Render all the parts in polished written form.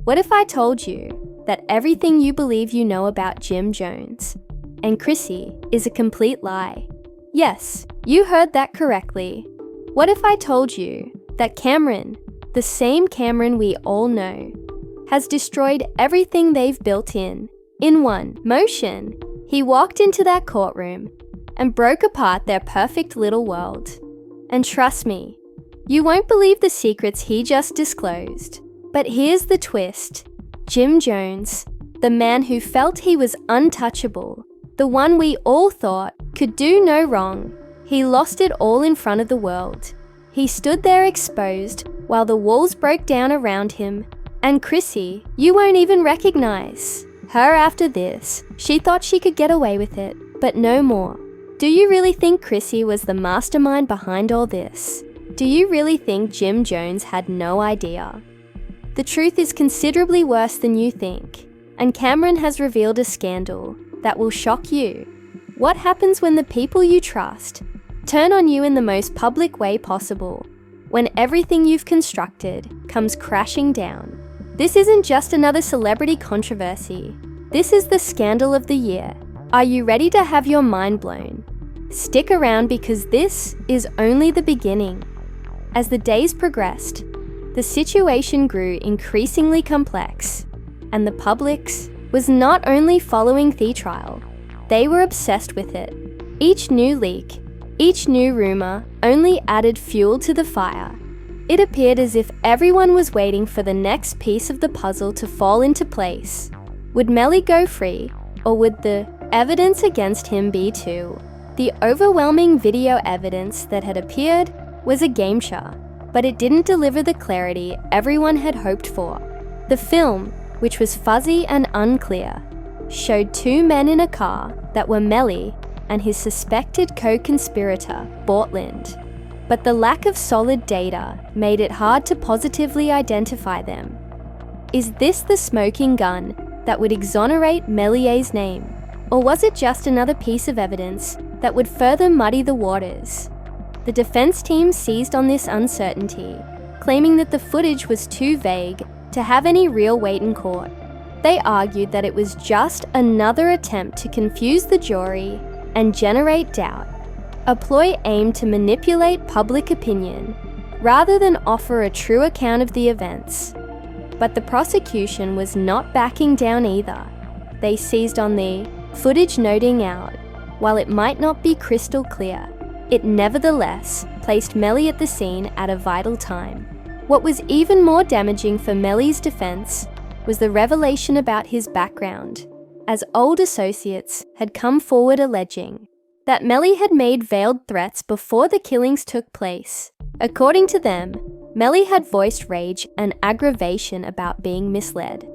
What if I told you that everything you believe you know about Jim Jones and Chrissy is a complete lie? Yes, you heard that correctly. What if I told you that Camron, the same Camron we all know, has destroyed everything they've built in one motion? He walked into that courtroom and broke apart their perfect little world. And trust me, you won't believe the secrets he just disclosed. But here's the twist. Jim Jones, the man who felt he was untouchable, the one we all thought could do no wrong, he lost it all in front of the world. He stood there exposed while the walls broke down around him. And Chrissy, you won't even recognize her after this. She thought she could get away with it, but no more. Do you really think Chrissy was the mastermind behind all this? Do you really think Jim Jones had no idea? The truth is considerably worse than you think, and Camron has revealed a scandal that will shock you. What happens when the people you trust turn on you in the most public way possible, when everything you've constructed comes crashing down? This isn't just another celebrity controversy. This is the scandal of the year. Are you ready to have your mind blown? Stick around because this is only the beginning. As the days progressed, the situation grew increasingly complex, and the public was not only following the trial, they were obsessed with it. Each new leak, each new rumor only added fuel to the fire. It appeared as if everyone was waiting for the next piece of the puzzle to fall into place. Would Melly go free, or would the evidence against him be too? The overwhelming video evidence that had appeared was a game changer, but it didn't deliver the clarity everyone had hoped for. The film, which was fuzzy and unclear, showed two men in a car that were Melly and his suspected co-conspirator, Bortland. But the lack of solid data made it hard to positively identify them. Is this the smoking gun that would exonerate Mellier's name? Or was it just another piece of evidence that would further muddy the waters? The defense team seized on this uncertainty, claiming that the footage was too vague to have any real weight in court. They argued that it was just another attempt to confuse the jury and generate doubt, a ploy aimed to manipulate public opinion rather than offer a true account of the events. But the prosecution was not backing down either. They seized on the footage noting out, while it might not be crystal clear, it nevertheless placed Melly at the scene at a vital time. What was even more damaging for Melly's defense was the revelation about his background, as old associates had come forward alleging that Melly had made veiled threats before the killings took place. According to them, Melly had voiced rage and aggravation about being misled,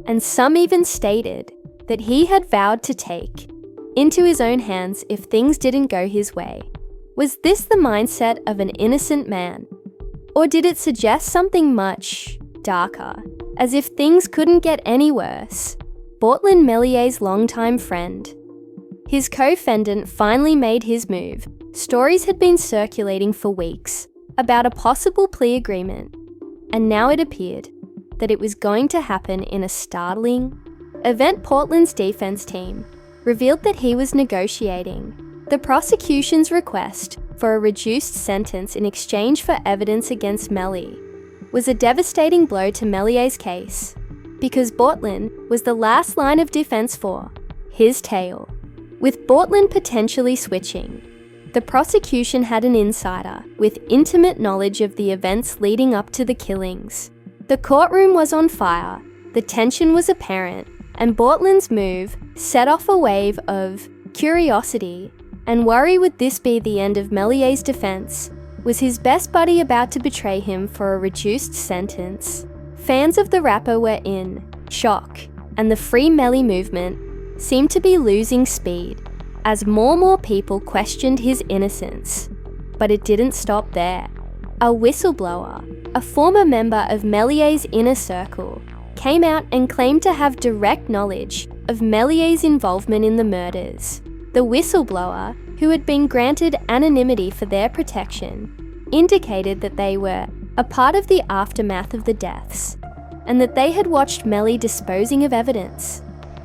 and some even stated that he had vowed to take into his own hands if things didn't go his way. Was this the mindset of an innocent man? Or did it suggest something much darker, as if things couldn't get any worse? Bortland Mellier's longtime friend. His co-defendant finally made his move. Stories had been circulating for weeks about a possible plea agreement, and now it appeared that it was going to happen in a startling event. Portland's defense team revealed that he was negotiating the prosecution's request for a reduced sentence in exchange for evidence against Melly was a devastating blow to Mellier's case, because Bortland was the last line of defense for his tale. With Bortland potentially switching, the prosecution had an insider with intimate knowledge of the events leading up to the killings. The courtroom was on fire, the tension was apparent, and Bortland's move set off a wave of curiosity and worry. Would this be the end of Mellier's defense? Was his best buddy about to betray him for a reduced sentence? Fans of the rapper were in shock, and the Free Melly movement seemed to be losing speed as more and more people questioned his innocence. But it didn't stop there. A whistleblower, a former member of Mellier's inner circle, came out and claimed to have direct knowledge of Mellier's involvement in the murders. The whistleblower, who had been granted anonymity for their protection, indicated that they were a part of the aftermath of the deaths. and that they had watched Melly disposing of evidence.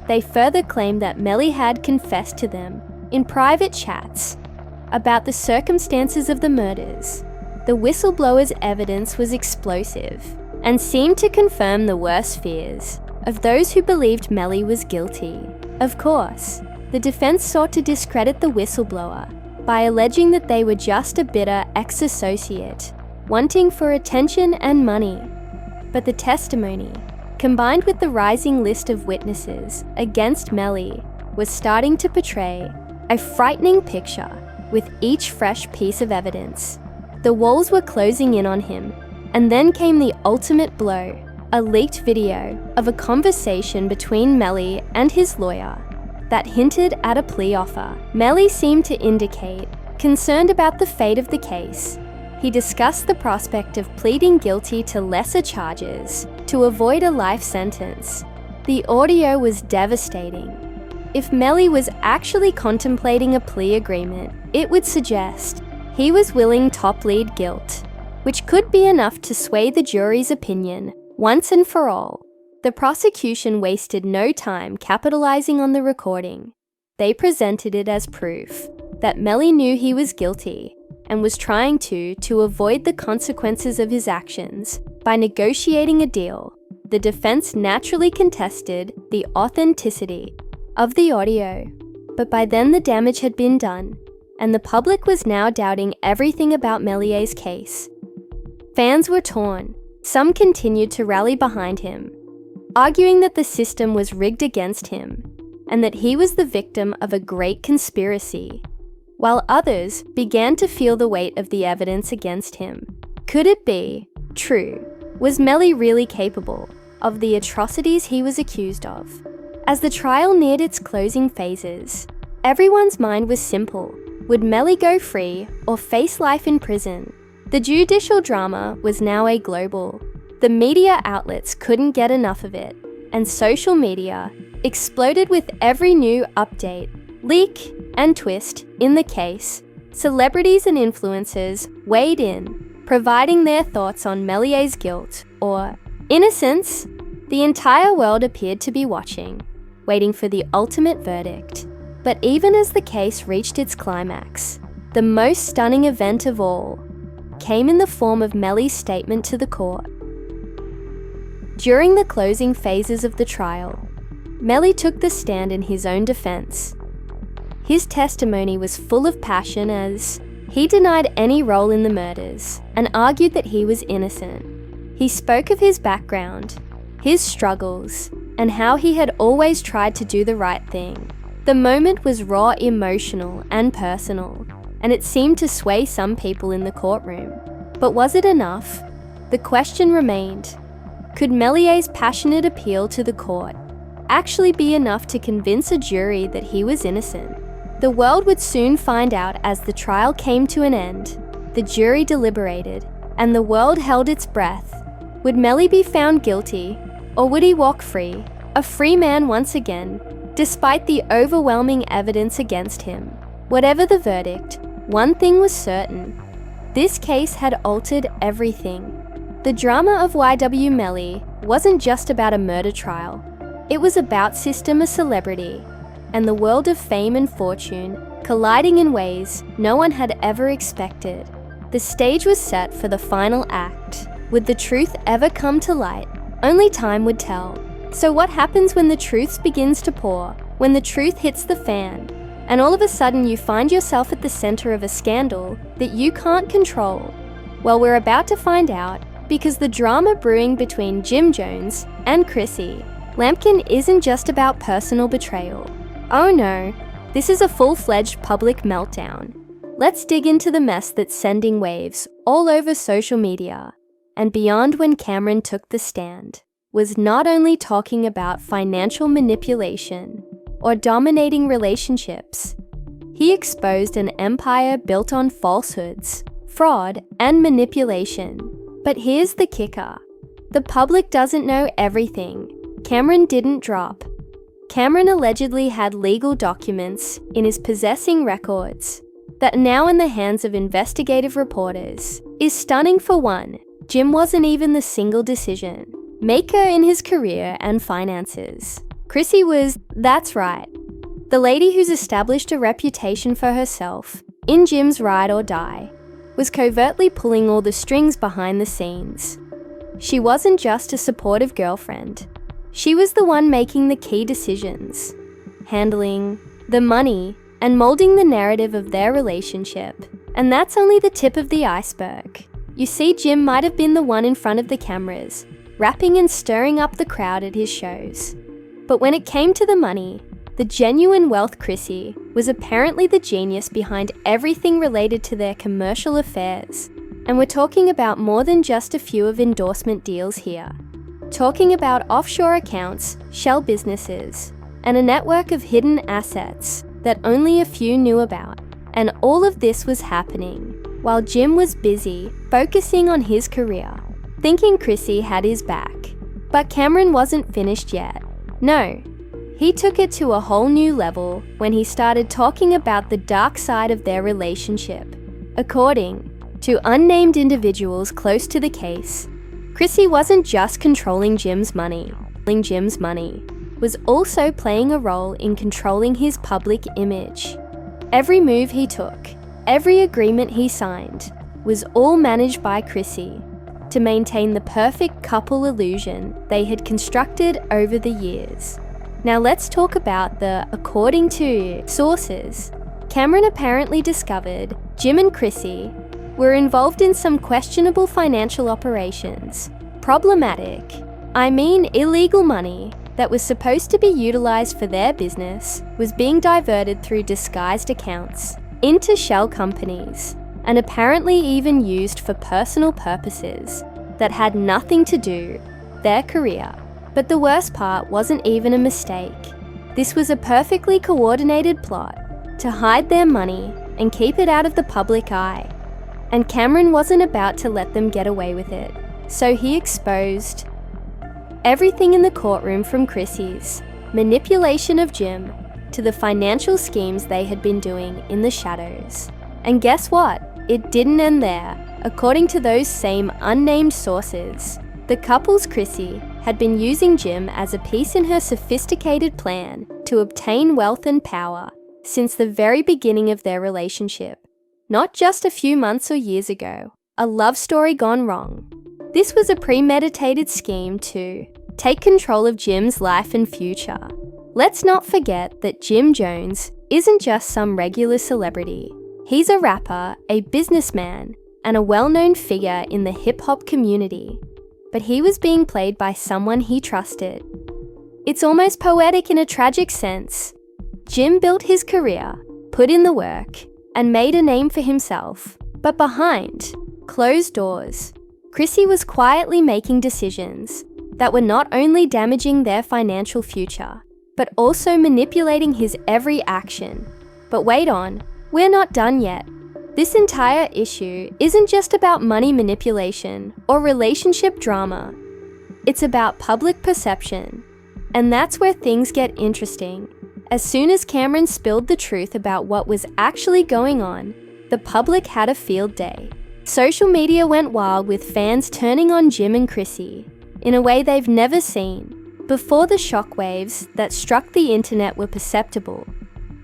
They further claimed that Melly had confessed to them in private chats about the circumstances of the murders. The whistleblower's evidence was explosive and seemed to confirm the worst fears of those who believed Melly was guilty. Of course, the defense sought to discredit the whistleblower by alleging that they were just a bitter ex-associate, wanting for attention and money. But the testimony, combined with the rising list of witnesses against Melly, was starting to portray a frightening picture with each fresh piece of evidence. The walls were closing in on him, and then came the ultimate blow, a leaked video of a conversation between Melly and his lawyer that hinted at a plea offer. Melly seemed to indicate concerned about the fate of the case. He discussed the prospect of pleading guilty to lesser charges to avoid a life sentence. The audio was devastating. If Melly was actually contemplating a plea agreement, it would suggest he was willing to plead guilt, which could be enough to sway the jury's opinion once and for all. The prosecution wasted no time capitalizing on the recording. They presented it as proof that Melly knew he was guilty and was trying to avoid the consequences of his actions by negotiating a deal. The defense naturally contested the authenticity of the audio, but by then the damage had been done, and the public was now doubting everything about Mellier's case. Fans were torn. Some continued to rally behind him, arguing that the system was rigged against him and that he was the victim of a great conspiracy, while others began to feel the weight of the evidence against him. Could it be true? Was Melly really capable of the atrocities he was accused of? As the trial neared its closing phases, everyone's mind was simple. Would Melly go free or face life in prison? The judicial drama was now a global. The media outlets couldn't get enough of it, and social media exploded with every new update, leak, and twist in the case. Celebrities and influencers weighed in, providing their thoughts on Mellier's guilt or innocence. The entire world appeared to be watching, waiting for the ultimate verdict. But even as the case reached its climax, the most stunning event of all came in the form of Melly's statement to the court. During the closing phases of the trial, Melly took the stand in his own defense. His testimony was full of passion as he denied any role in the murders and argued that he was innocent. He spoke of his background, his struggles, and how he had always tried to do the right thing. The moment was raw, emotional, and personal, and it seemed to sway some people in the courtroom. But was it enough? The question remained. Could Mellier's passionate appeal to the court actually be enough to convince a jury that he was innocent? The world would soon find out as the trial came to an end. The jury deliberated, and the world held its breath. Would Melly be found guilty, or would he walk free, a free man once again, despite the overwhelming evidence against him? Whatever the verdict, one thing was certain. This case had altered everything. The drama of YW Melly wasn't just about a murder trial. It was about system, a celebrity, and the world of fame and fortune colliding in ways no one had ever expected. The stage was set for the final act. Would the truth ever come to light? Only time would tell. So what happens when the truth begins to pour? When the truth hits the fan, and all of a sudden you find yourself at the center of a scandal that you can't control? Well, we're about to find out, because the drama brewing between Jim Jones and Chrissy Lampkin isn't just about personal betrayal. Oh no, this is a full-fledged public meltdown. Let's dig into the mess that's sending waves all over social media. And beyond, when Camron took the stand, was not only talking about financial manipulation or dominating relationships. He exposed an empire built on falsehoods, fraud, and manipulation. But here's the kicker. The public doesn't know everything. Camron didn't drop. Camron allegedly had legal documents in his possessing records that are now in the hands of investigative reporters. Is stunning for one. Jim wasn't even the single decision. maker in his career and finances. Chrissy was, that's right, the lady who's established a reputation for herself in Jim's ride or die, was covertly pulling all the strings behind the scenes. She wasn't just a supportive girlfriend. She was the one making the key decisions, handling the money and molding the narrative of their relationship. And that's only the tip of the iceberg. You see, Jim might have been the one in front of the cameras, rapping and stirring up the crowd at his shows. But when it came to the money, the genuine wealth Chrissy was apparently the genius behind everything related to their commercial affairs. And we're talking about more than just a few of endorsement deals here. Talking about offshore accounts, shell businesses, and a network of hidden assets that only a few knew about. And all of this was happening while Jim was busy focusing on his career, thinking Chrissy had his back. But Camron wasn't finished yet. No, he took it to a whole new level when he started talking about the dark side of their relationship. According to unnamed individuals close to the case, Chrissy wasn't just controlling Jim's money. Jim's money was also playing a role in controlling his public image. Every move he took, every agreement he signed, was all managed by Chrissy to maintain the perfect couple illusion they had constructed over the years. Now let's talk about according to sources, Camron apparently discovered Jim and Chrissy were involved in some questionable financial operations. Problematic, illegal money that was supposed to be utilized for their business was being diverted through disguised accounts into shell companies and apparently even used for personal purposes that had nothing to do with their career. But the worst part wasn't even a mistake. This was a perfectly coordinated plot to hide their money and keep it out of the public eye. And Camron wasn't about to let them get away with it. So he exposed everything in the courtroom, from Chrissy's manipulation of Jim to the financial schemes they had been doing in the shadows. And guess what? It didn't end there. According to those same unnamed sources, the couple's Chrissy had been using Jim as a piece in her sophisticated plan to obtain wealth and power since the very beginning of their relationship. Not just a few months or years ago, a love story gone wrong. This was a premeditated scheme to take control of Jim's life and future. Let's not forget that Jim Jones isn't just some regular celebrity. He's a rapper, a businessman, and a well-known figure in the hip-hop community. But he was being played by someone he trusted. It's almost poetic in a tragic sense. Jim built his career, put in the work, and made a name for himself. But behind closed doors, Chrissy was quietly making decisions that were not only damaging their financial future, but also manipulating his every action. But wait on, we're not done yet. This entire issue isn't just about money manipulation or relationship drama. It's about public perception. And that's where things get interesting. As soon as Camron spilled the truth about what was actually going on, the public had a field day. Social media went wild, with fans turning on Jim and Chrissy in a way they've never seen. Before the shockwaves that struck the internet were perceptible,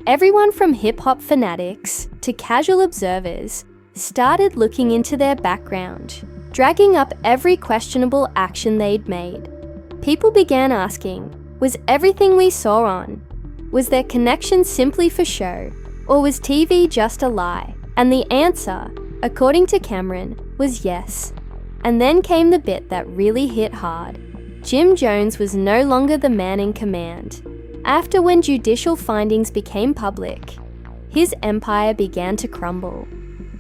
everyone from hip-hop fanatics to casual observers started looking into their background, dragging up every questionable action they'd made. People began asking, was everything we saw on? Was their connection simply for show? Or was TV just a lie? And the answer, according to Camron, was yes. And then came the bit that really hit hard. Jim Jones was no longer the man in command. After, when judicial findings became public, his empire began to crumble.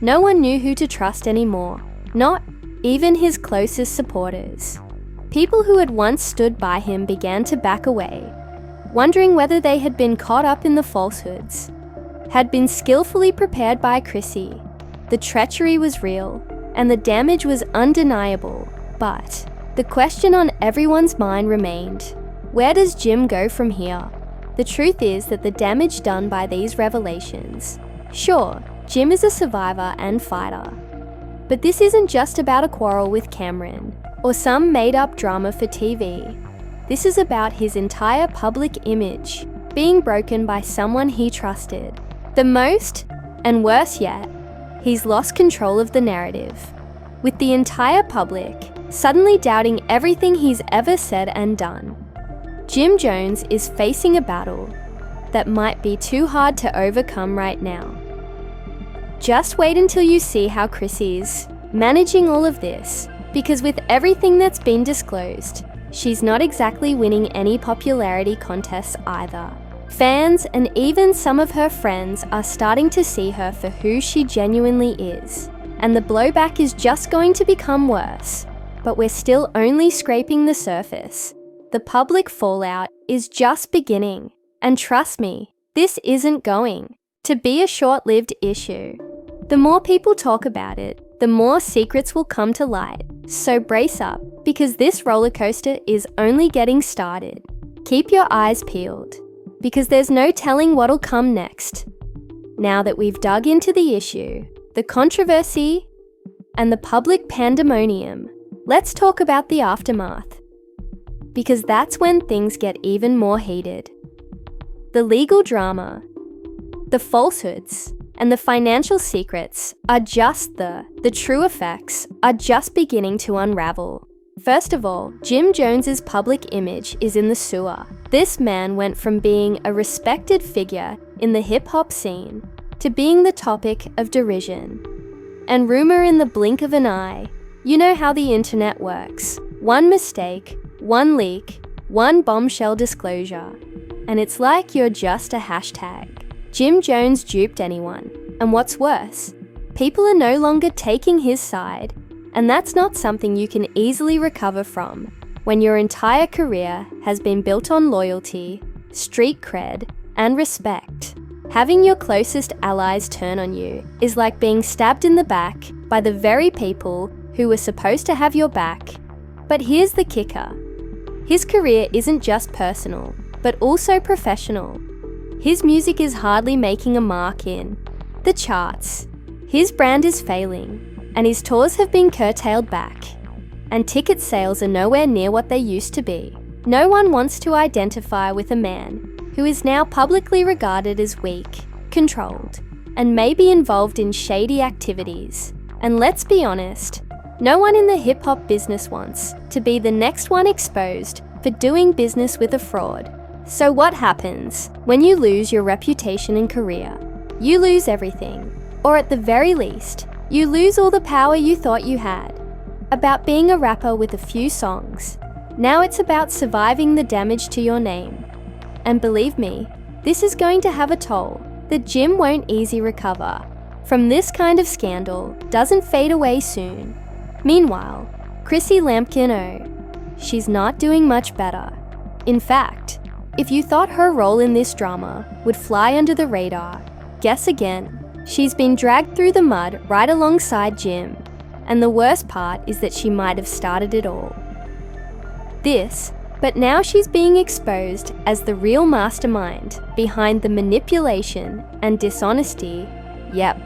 No one knew who to trust anymore, not even his closest supporters. People who had once stood by him began to back away, wondering whether they had been caught up in the falsehoods, had been skillfully prepared by Chrissy. The treachery was real, and the damage was undeniable. But the question on everyone's mind remained, where does Jim go from here? The truth is that the damage done by these revelations. Sure, Jim is a survivor and fighter, But this isn't just about a quarrel with Camron or some made-up drama for TV. This is about his entire public image being broken by someone he trusted. The most, and worse yet, he's lost control of the narrative, with the entire public suddenly doubting everything he's ever said and done. Jim Jones is facing a battle that might be too hard to overcome right now. Just wait until you see how Chrissy's managing all of this, because with everything that's been disclosed, she's not exactly winning any popularity contests either. Fans and even some of her friends are starting to see her for who she genuinely is, and the blowback is just going to become worse. But we're still only scraping the surface. The public fallout is just beginning, and trust me, this isn't going to be a short-lived issue. The more people talk about it, the more secrets will come to light. So brace up, because this roller coaster is only getting started. Keep your eyes peeled, because there's no telling what'll come next. Now that we've dug into the issue, the controversy, and the public pandemonium, let's talk about the aftermath, because that's when things get even more heated. The legal drama, the falsehoods, and the financial secrets are just the true effects are just beginning to unravel. First of all, Jim Jones's public image is in the sewer. This man went from being a respected figure in the hip-hop scene to being the topic of derision and rumor in the blink of an eye. You know how the internet works. One mistake, one leak, one bombshell disclosure, and it's like you're just a hashtag. Jim Jones duped anyone, and what's worse, people are no longer taking his side, and that's not something you can easily recover from when your entire career has been built on loyalty, street cred, and respect. Having your closest allies turn on you is like being stabbed in the back by the very people who were supposed to have your back. But here's the kicker. His career isn't just personal, but also professional. His music is hardly making a mark in the charts. His brand is failing, and his tours have been curtailed back, and ticket sales are nowhere near what they used to be. No one wants to identify with a man who is now publicly regarded as weak, controlled, and maybe involved in shady activities. And let's be honest, no one in the hip-hop business wants to be the next one exposed for doing business with a fraud. So what happens when you lose your reputation and career? You lose everything, or at the very least, you lose all the power you thought you had. About being a rapper with a few songs, now it's about surviving the damage to your name. And believe me, this is going to have a toll that Jim won't easily recover from. This kind of scandal doesn't fade away soon. Meanwhile, Chrissy Lampkin, she's not doing much better. In fact, if you thought her role in this drama would fly under the radar, guess again. She's been dragged through the mud right alongside Jim, and the worst part is that she might have started it all. But now she's being exposed as the real mastermind behind the manipulation and dishonesty. Yep,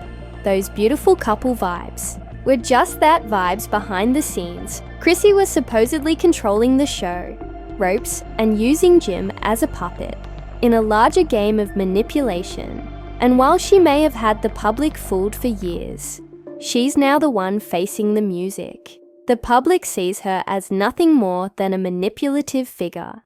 those beautiful couple vibes were just that, vibes behind the scenes. Chrissy was supposedly controlling the show, ropes, and using Jim as a puppet in a larger game of manipulation. And while she may have had the public fooled for years, she's now the one facing the music. The public sees her as nothing more than a manipulative figure,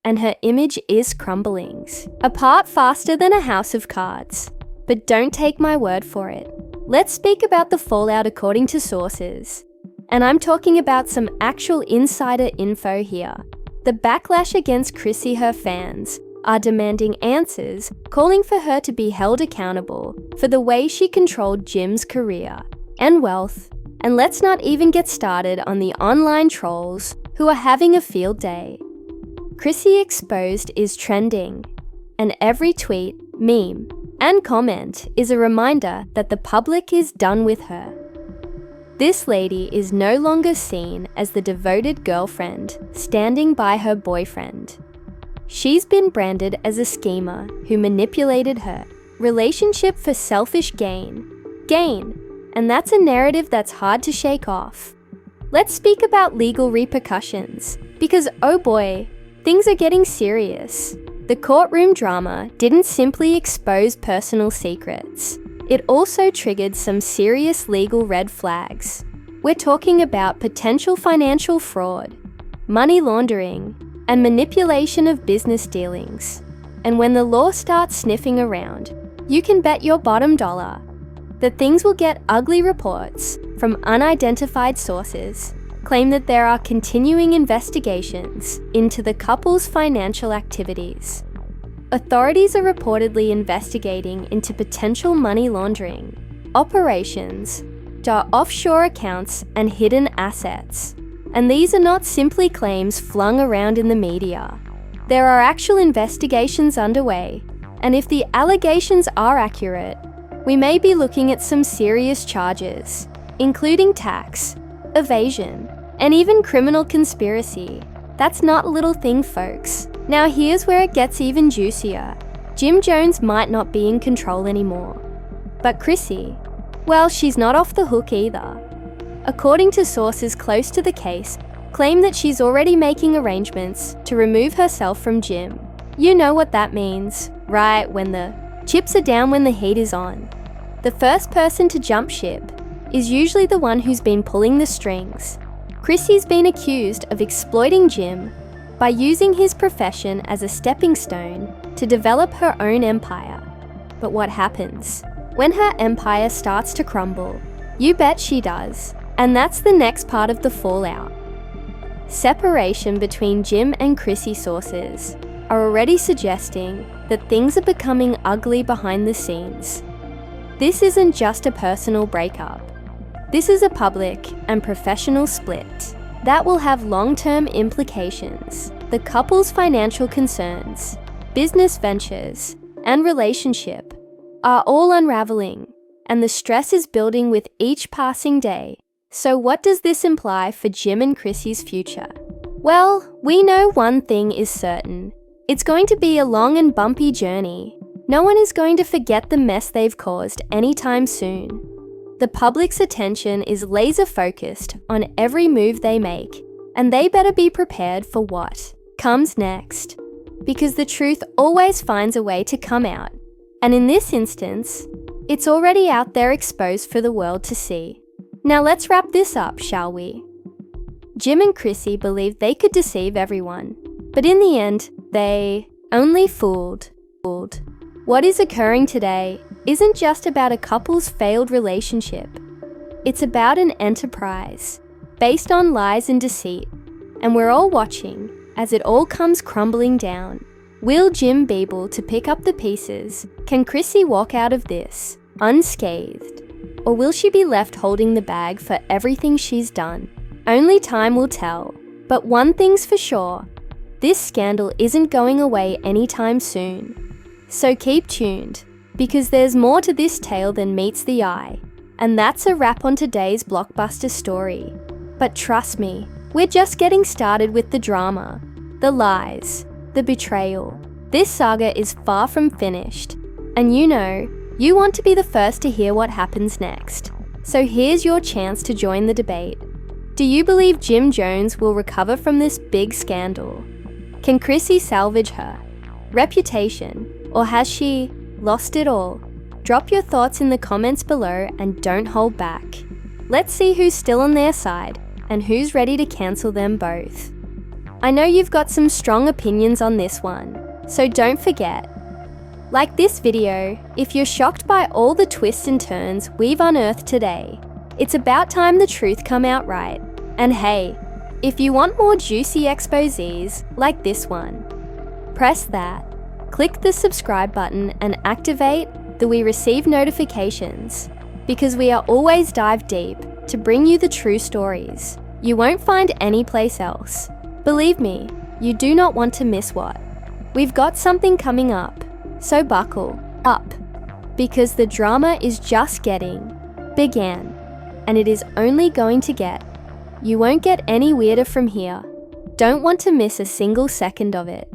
and her image is crumbling apart faster than a house of cards. But don't take my word for it. Let's speak about the fallout according to sources. And I'm talking about some actual insider info here. The backlash against Chrissy, her fans are demanding answers, calling for her to be held accountable for the way she controlled Jim's career and wealth. And let's not even get started on the online trolls who are having a field day. Chrissy Exposed is trending, and every tweet, meme, and comment is a reminder that the public is done with her. This lady is no longer seen as the devoted girlfriend standing by her boyfriend. She's been branded as a schemer who manipulated her relationship for selfish gain, and that's a narrative that's hard to shake off. Let's speak about legal repercussions, because oh boy, things are getting serious. The courtroom drama didn't simply expose personal secrets. It also triggered some serious legal red flags. We're talking about potential financial fraud, money laundering, and manipulation of business dealings. And when the law starts sniffing around, you can bet your bottom dollar that things will get ugly. Reports from unidentified sources claim that there are continuing investigations into the couple's financial activities. Authorities are reportedly investigating into potential money laundering, operations, offshore accounts, and hidden assets. And these are not simply claims flung around in the media. There are actual investigations underway, and if the allegations are accurate, we may be looking at some serious charges, including tax, evasion, and even criminal conspiracy. That's not a little thing, folks. Now here's where it gets even juicier. Jim Jones might not be in control anymore. But Chrissy, well, she's not off the hook either. According to sources close to the case, claim that she's already making arrangements to remove herself from Jim. You know what that means, right? When the chips are down, when the heat is on. The first person to jump ship is usually the one who's been pulling the strings. Chrissy's been accused of exploiting Jim by using his profession as a stepping stone to develop her own empire. But what happens? When her empire starts to crumble, you bet she does. And that's the next part of the fallout. Separation between Jim and Chrissy. Sources are already suggesting that things are becoming ugly behind the scenes. This isn't just a personal breakup. This is a public and professional split that will have long-term implications. The couple's financial concerns, business ventures, and relationship are all unraveling, and the stress is building with each passing day. So what does this imply for Jim and Chrissy's future? Well, we know one thing is certain. It's going to be a long and bumpy journey. No one is going to forget the mess they've caused anytime soon. The public's attention is laser-focused on every move they make, and they better be prepared for what comes next. Because the truth always finds a way to come out. And in this instance, it's already out there exposed for the world to see. Now let's wrap this up, shall we? Jim and Chrissy believed they could deceive everyone, but in the end, they only fooled. What is occurring today isn't just about a couple's failed relationship. It's about an enterprise based on lies and deceit, and we're all watching as it all comes crumbling down. Will Jim be able to pick up the pieces? Can Chrissy walk out of this unscathed? Or will she be left holding the bag for everything she's done? Only time will tell. But one thing's for sure, this scandal isn't going away anytime soon. So keep tuned, because there's more to this tale than meets the eye. And that's a wrap on today's blockbuster story. But trust me, we're just getting started with the drama, the lies, the betrayal. This saga is far from finished. And you know, you want to be the first to hear what happens next. So here's your chance to join the debate. Do you believe Jim Jones will recover from this big scandal? Can Chrissy salvage her reputation, or has she lost it all? Drop your thoughts in the comments below and don't hold back. Let's see who's still on their side and who's ready to cancel them both. I know you've got some strong opinions on this one, so don't forget. Like this video if you're shocked by all the twists and turns we've unearthed today. It's about time the truth come out right. And hey, if you want more juicy exposés like this one, press that. Click the subscribe button and activate the We Receive notifications, because we are always dive deep to bring you the true stories you won't find anyplace else. Believe me, you do not want to miss what. We've got something coming up. So buckle up, because the drama is just getting began, and it is only going to get. You won't get any weirder from here. Don't want to miss a single second of it.